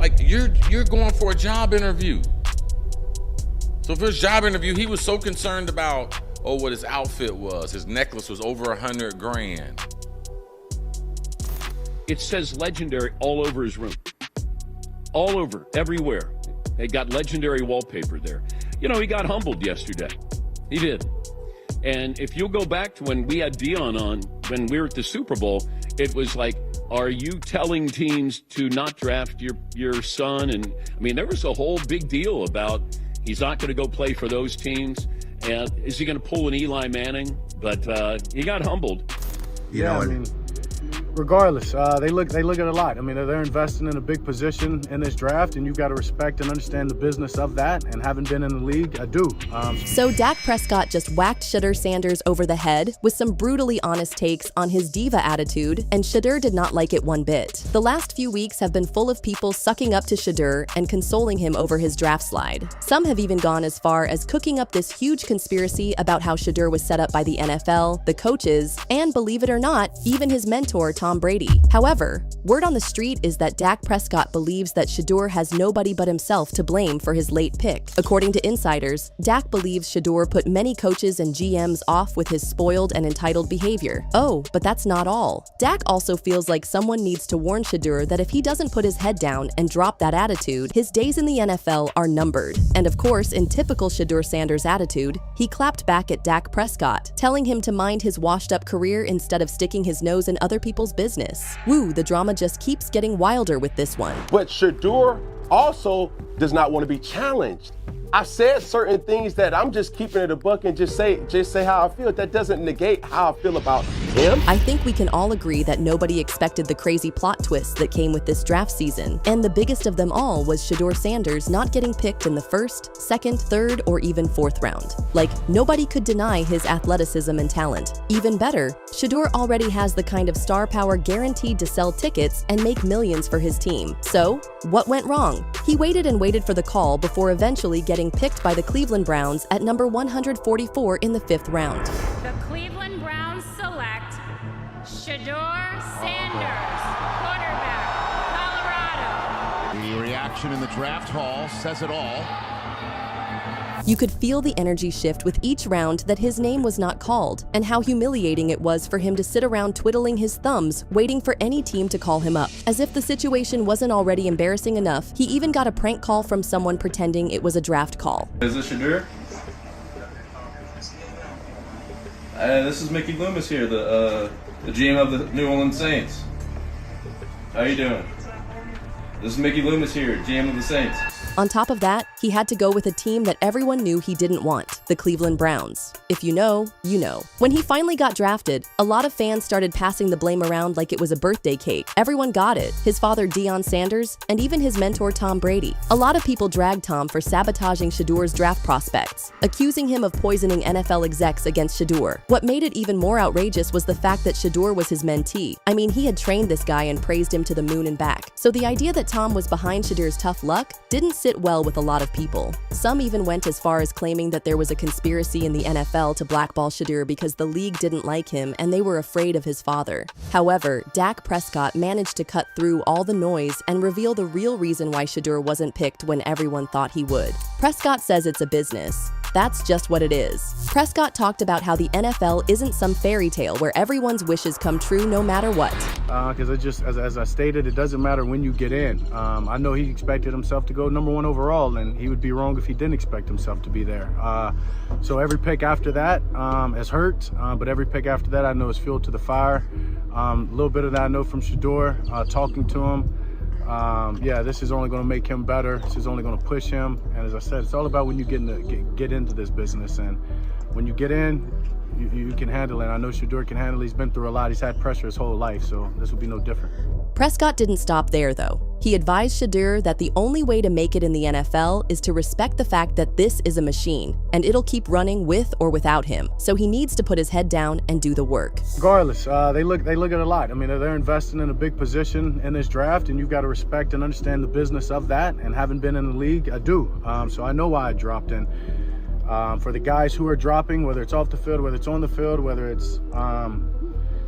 Like, you're going for a job interview. So for his job interview, he was so concerned about, oh, what his outfit was. His necklace was over 100 grand. It says legendary all over his room. All over, everywhere. They got legendary wallpaper there. You know, he got humbled yesterday. He did. And if you'll go back to when we had Dion on, when we were at the Super Bowl, it was like, are you telling teams to not draft your son? And I mean, there was a whole big deal about he's not going to go play for those teams. And is he going to pull an Eli Manning? But he got humbled. Yeah, I mean, regardless, they look at a lot. I mean, they're investing in a big position in this draft, and you've got to respect and understand the business of that. And having been in the league, I do. So Dak Prescott just whacked Shedeur Sanders over the head with some brutally honest takes on his diva attitude, and Shedeur did not like it one bit. The last few weeks have been full of people sucking up to Shedeur and consoling him over his draft slide. Some have even gone as far as cooking up this huge conspiracy about how Shedeur was set up by the NFL, the coaches, and believe it or not, even his mentor, Tom Brady. However, word on the street is that Dak Prescott believes that Shedeur has nobody but himself to blame for his late pick. According to insiders, Dak believes Shedeur put many coaches and GMs off with his spoiled and entitled behavior. Oh, but that's not all. Dak also feels like someone needs to warn Shedeur that if he doesn't put his head down and drop that attitude, his days in the NFL are numbered. And of course, in typical Shedeur Sanders attitude, he clapped back at Dak Prescott, telling him to mind his washed-up career instead of sticking his nose in other people's business. Woo, the drama just keeps getting wilder with this one. But Shedeur also does not want to be challenged. I said certain things that I'm just keeping it a buck and just say how I feel. That doesn't negate how I feel about him. I think we can all agree that nobody expected the crazy plot twists that came with this draft season. And the biggest of them all was Shedeur Sanders not getting picked in the first, second, third, or even fourth round. Like, nobody could deny his athleticism and talent. Even better, Shedeur already has the kind of star power guaranteed to sell tickets and make millions for his team. So, what went wrong? He waited and waited for the call before eventually getting picked by the Cleveland Browns at number 144 in the 5th round. The Cleveland Browns select Shedeur Sanders, quarterback, Colorado. The reaction in the draft hall says it all. You could feel the energy shift with each round that his name was not called, and how humiliating it was for him to sit around twiddling his thumbs, waiting for any team to call him up. As if the situation wasn't already embarrassing enough, he even got a prank call from someone pretending it was a draft call. Is this Shedeur? This is Mickey Loomis here, the GM of the New Orleans Saints. How you doing? This is Mickey Loomis here, GM of the Saints. On top of that, he had to go with a team that everyone knew he didn't want, the Cleveland Browns. If you know, you know. When he finally got drafted, a lot of fans started passing the blame around like it was a birthday cake. Everyone got it, his father Deion Sanders, and even his mentor Tom Brady. A lot of people dragged Tom for sabotaging Shedeur's draft prospects, accusing him of poisoning NFL execs against Shedeur. What made it even more outrageous was the fact that Shedeur was his mentee. I mean, he had trained this guy and praised him to the moon and back. So the idea that Tom was behind Shedeur's tough luck didn't sit well with a lot of people. Some even went as far as claiming that there was a conspiracy in the NFL to blackball Shedeur because the league didn't like him and they were afraid of his father. However, Dak Prescott managed to cut through all the noise and reveal the real reason why Shedeur wasn't picked when everyone thought he would. Prescott says it's a business. That's just what it is. Prescott talked about how the NFL isn't some fairy tale where everyone's wishes come true no matter what. Because it just, as I stated, it doesn't matter when you get in. I know he expected himself to go #1 overall, and he would be wrong if he didn't expect himself to be there. So every pick after that has hurt, but every pick after that I know is fuel to the fire. A little bit of that I know from Shedeur, talking to him. Yeah, this is only going to make him better. This is only going to push him. And as I said, it's all about when you get into this business. And when you get in, you can handle it. I know Shedeur can handle it. He's been through a lot. He's had pressure his whole life, so this will be no different. Prescott didn't stop there, though. He advised Shedeur that the only way to make it in the NFL is to respect the fact that this is a machine, and it'll keep running with or without him. So he needs to put his head down and do the work. Regardless, they look at a lot. I mean, they're investing in a big position in this draft, and you've got to respect and understand the business of that. And having been in the league, I do. So I know why I dropped in. For the guys who are dropping, whether it's off the field, whether it's on the field, whether it's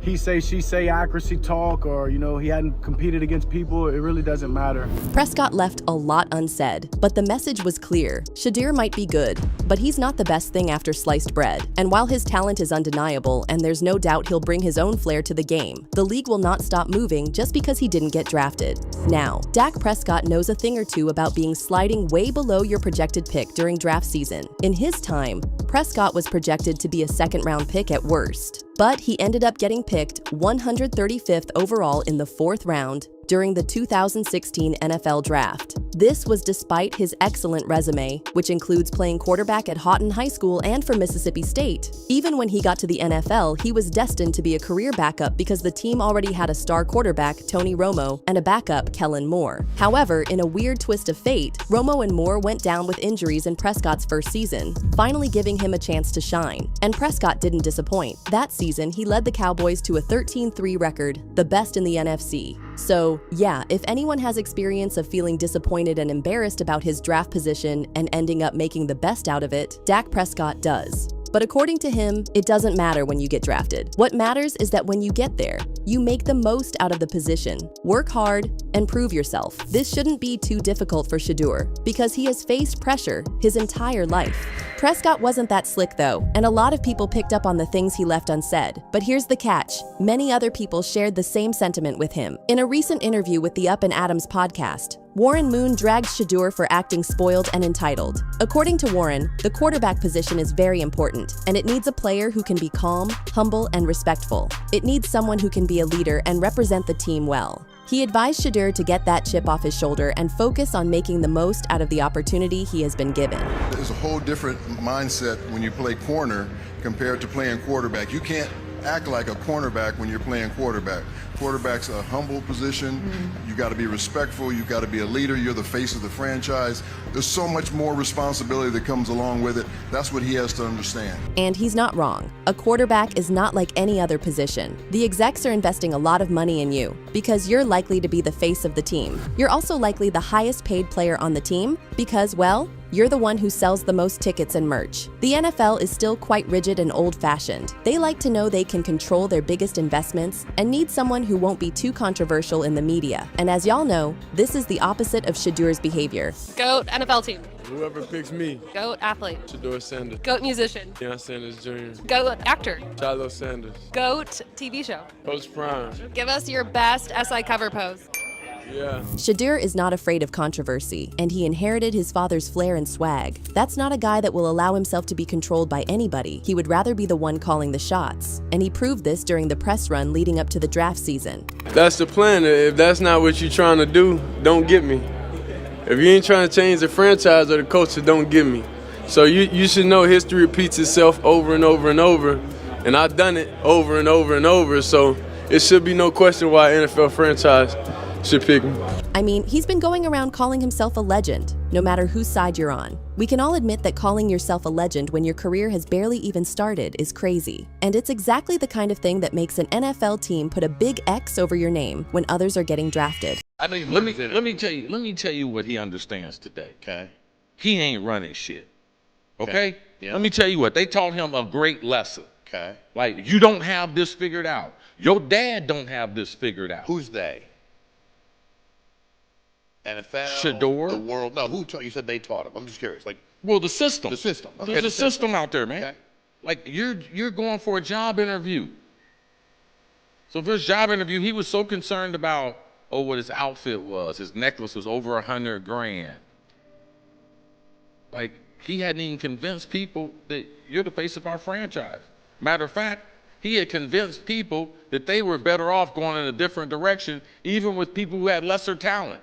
he say, she say accuracy talk, or, you know, he hadn't competed against people. It really doesn't matter. Prescott left a lot unsaid, but the message was clear. Shedeur might be good, but he's not the best thing after sliced bread. And while his talent is undeniable, and there's no doubt he'll bring his own flair to the game, the league will not stop moving just because he didn't get drafted. Now, Dak Prescott knows a thing or two about being sliding way below your projected pick during draft season. In his time, Prescott was projected to be a second-round pick at worst, but he ended up getting picked 135th overall in the 4th round during the 2016 NFL Draft. This was despite his excellent resume, which includes playing quarterback at Houghton High School and for Mississippi State. Even when he got to the NFL, he was destined to be a career backup because the team already had a star quarterback, Tony Romo, and a backup, Kellen Moore. However, in a weird twist of fate, Romo and Moore went down with injuries in Prescott's first season, finally giving him a chance to shine. And Prescott didn't disappoint. That season, he led the Cowboys to a 13-3 record, the best in the NFC. So, yeah, if anyone has experience of feeling disappointed and embarrassed about his draft position and ending up making the best out of it, Dak Prescott does. But according to him, it doesn't matter when you get drafted. What matters is that when you get there, you make the most out of the position, work hard, and prove yourself. This shouldn't be too difficult for Shedeur because he has faced pressure his entire life. Prescott wasn't that slick though, and a lot of people picked up on the things he left unsaid. But here's the catch. Many other people shared the same sentiment with him. In a recent interview with the Up and Adams podcast, Warren Moon dragged Shedeur for acting spoiled and entitled. According to Warren, the quarterback position is very important, and it needs a player who can be calm, humble, and respectful. It needs someone who can be a leader and represent the team well. He advised Shedeur to get that chip off his shoulder and focus on making the most out of the opportunity he has been given. There's a whole different mindset when you play corner compared to playing quarterback. You can't act like a cornerback when you're playing quarterback. Quarterback's a humble position. You got to be respectful. You got to be a leader. You're the face of the franchise. There's so much more responsibility that comes along with it. That's what he has to understand. And he's not wrong. A quarterback is not like any other position. The execs are investing a lot of money in you because you're likely to be the face of the team. You're also likely the highest paid player on the team because, well, you're the one who sells the most tickets and merch. The NFL is still quite rigid and old-fashioned. They like to know they can control their biggest investments and need someone who won't be too controversial in the media. And as y'all know, this is the opposite of Shedeur's behavior. GOAT NFL team. Whoever picks me. GOAT athlete. Shedeur Sanders. GOAT musician. Deion Sanders Jr. GOAT actor. Shedeur Sanders. GOAT TV show. Coach Prime. Give us your best SI cover pose. Yeah. Shedeur is not afraid of controversy, and he inherited his father's flair and swag. That's not a guy that will allow himself to be controlled by anybody. He would rather be the one calling the shots. And he proved this during the press run leading up to the draft season. That's the plan. If that's not what you're trying to do, don't get me. If you ain't trying to change the franchise or the culture, don't get me. So you should know history repeats itself over and over and over. And I've done it over and over and over. So it should be no question why NFL franchise should pick me. I mean, he's been going around calling himself a legend, no matter whose side you're on. We can all admit that calling yourself a legend when your career has barely even started is crazy. And it's exactly the kind of thing that makes an NFL team put a big X over your name when others are getting drafted. I mean, let me tell you what he understands today. Okay. He ain't running shit. Okay? Yeah. Let me tell you what, they taught him a great lesson. Okay. Like, you don't have this figured out. Your dad don't have this figured out. Who's they? NFL, Shedeur. the world. No, who taught you? Said they taught him. I'm just curious. Like Well, the system. the system. Okay, There's a system out there, man. Okay. Like, you're going for a job interview. So for his job interview, he was so concerned about, what his outfit was. His necklace was over $100,000. Like, he hadn't even convinced people that you're the face of our franchise. Matter of fact, he had convinced people that they were better off going in a different direction, even with people who had lesser talent.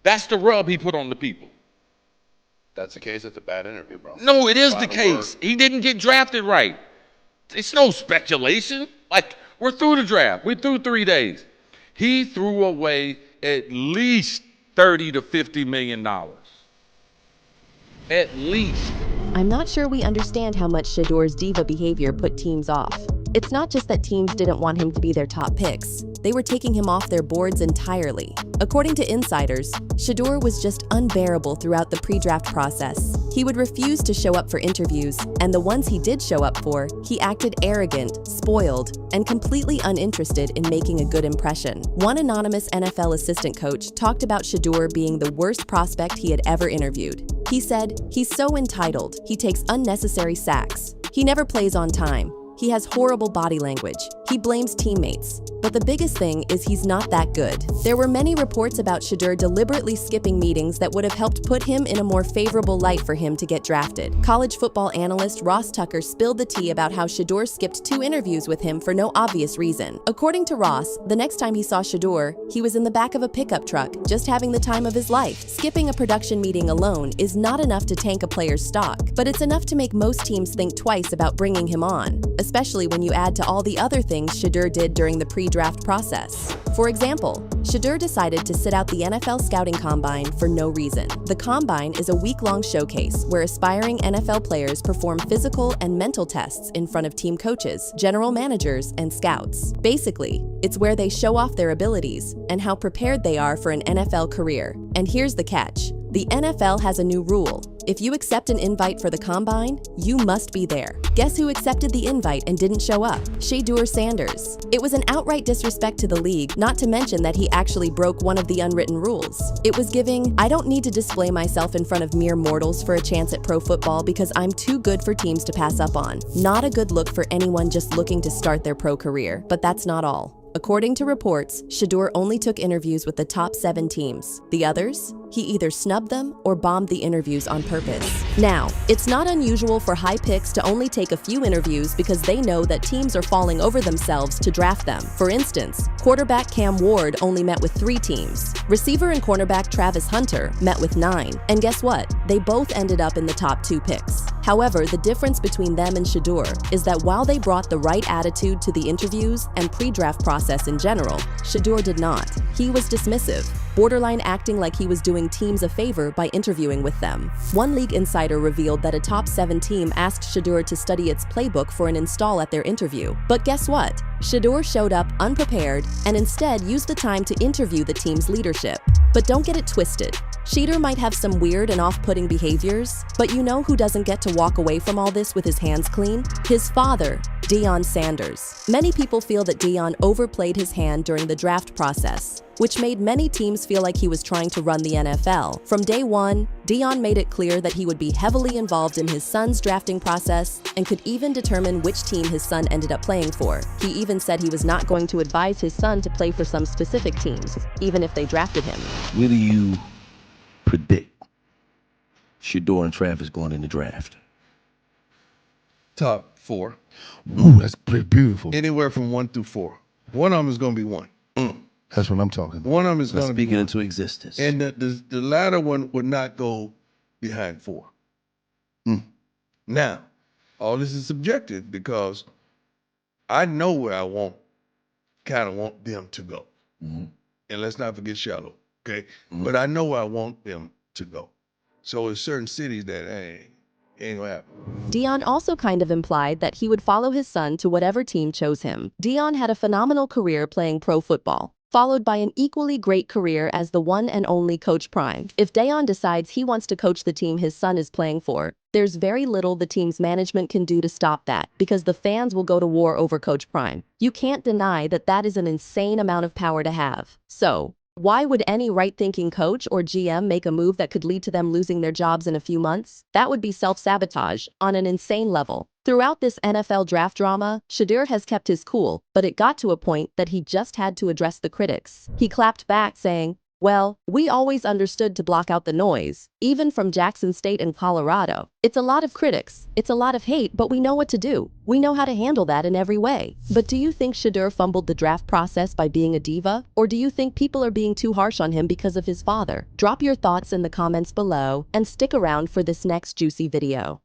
That's the rub he put on the people. That's the case. It's a bad interview, bro. No, it is the Final case. word. He didn't get drafted right. It's no speculation. Like, we're through the draft. We're through 3 days. He threw away at least $30 to $50 million. At least. I'm not sure we understand how much Shedeur's diva behavior put teams off. It's not just that teams didn't want him to be their top picks. They were taking him off their boards entirely. According to insiders, Shedeur was just unbearable throughout the pre-draft process. He would refuse to show up for interviews, and the ones he did show up for, he acted arrogant, spoiled, and completely uninterested in making a good impression. One anonymous NFL assistant coach talked about Shedeur being the worst prospect he had ever interviewed. He said, "He's so entitled, he takes unnecessary sacks. He never plays on time. He has horrible body language. He blames teammates. But the biggest thing is he's not that good." There were many reports about Shedeur deliberately skipping meetings that would have helped put him in a more favorable light for him to get drafted. College football analyst Ross Tucker spilled the tea about how Shedeur skipped 2 interviews with him for no obvious reason. According to Ross, the next time he saw Shedeur, he was in the back of a pickup truck, just having the time of his life. Skipping a production meeting alone is not enough to tank a player's stock, but it's enough to make most teams think twice about bringing him on, especially when you add to all the other things Shedeur did during the pre-draft process. For example, Shedeur decided to sit out the NFL scouting combine for no reason. The combine is a week-long showcase where aspiring NFL players perform physical and mental tests in front of team coaches, general managers, and scouts. Basically, it's where they show off their abilities and how prepared they are for an NFL career. And here's the catch. The NFL has a new rule. If you accept an invite for the combine, you must be there. Guess who accepted the invite and didn't show up? Shedeur Sanders. It was an outright disrespect to the league, not to mention that he actually broke one of the unwritten rules. It was giving, "I don't need to display myself in front of mere mortals for a chance at pro football because I'm too good for teams to pass up on." Not a good look for anyone just looking to start their pro career. But that's not all. According to reports, Shedeur only took interviews with the top 7 teams. The others? He either snubbed them or bombed the interviews on purpose. Now, it's not unusual for high picks to only take a few interviews because they know that teams are falling over themselves to draft them. For instance, quarterback Cam Ward only met with 3 teams. Receiver and cornerback Travis Hunter met with 9. And guess what? They both ended up in the top 2 picks. However, the difference between them and Shedeur is that while they brought the right attitude to the interviews and pre-draft process in general, Shedeur did not. He was dismissive, borderline acting like he was doing teams a favor by interviewing with them. One league insider revealed that a top 7 team asked Shedeur to study its playbook for an install at their interview. But guess what? Shedeur showed up unprepared and instead used the time to interview the team's leadership. But don't get it twisted. Shedeur might have some weird and off-putting behaviors, but you know who doesn't get to walk away from all this with his hands clean? His father, Diva Sanders. Many people feel that Dion overplayed his hand during the draft process, which made many teams feel like he was trying to run the NFL. From day one, Dion made it clear that he would be heavily involved in his son's drafting process and could even determine which team his son ended up playing for. He even said he was not going to advise his son to play for some specific teams, even if they drafted him. Where do you predict Shedeur and Travis going in the draft? Top 4. Ooh, that's pretty beautiful. Anywhere from 1 through 4. One of them is going to be 1. That's what I'm talking about. One of them is going to be Speaking 1. into existence. And the latter one would not go behind 4. Now, all this is subjective because I know where I kind of want them to go. And let's not forget Shallow, okay? But I know where I want them to go. So there's certain cities that ain't gonna happen. Dion also kind of implied that he would follow his son to whatever team chose him. Dion had a phenomenal career playing pro football, followed by an equally great career as the one and only Coach Prime. If Dion decides he wants to coach the team his son is playing for, there's very little the team's management can do to stop that, because the fans will go to war over Coach Prime. You can't deny that that is an insane amount of power to have. So, why would any right-thinking coach or GM make a move that could lead to them losing their jobs in a few months? That would be self-sabotage on an insane level. Throughout this NFL draft drama, Shedeur has kept his cool, but it got to a point that he just had to address the critics. He clapped back saying, "Well, we always understood to block out the noise, even from Jackson State and Colorado. It's a lot of critics, it's a lot of hate, but we know what to do. We know how to handle that in every way." But do you think Shedeur fumbled the draft process by being a diva? Or do you think people are being too harsh on him because of his father? Drop your thoughts in the comments below and stick around for this next juicy video.